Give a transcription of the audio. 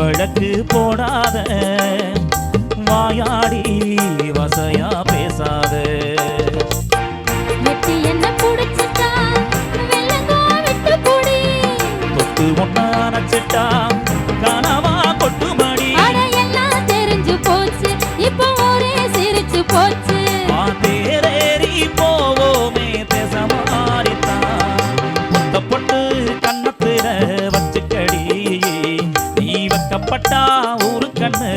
வழக்கு போடாத வாயாடி வசையா பேசாத தொட்டு ஒன்னானச்சிட்டா கனவா கொட்டு மடி எல்லாம் தெரிஞ்சு போச்சு இப்போ ஒரே சிரிச்சு போச்சு தேரேறி போவோமே தேசமாரித்தான் முத்தப்பட்டு கண்ணத்துல வச்சுக்கடி நீ வைக்கப்பட்டா ஒரு கண்ணு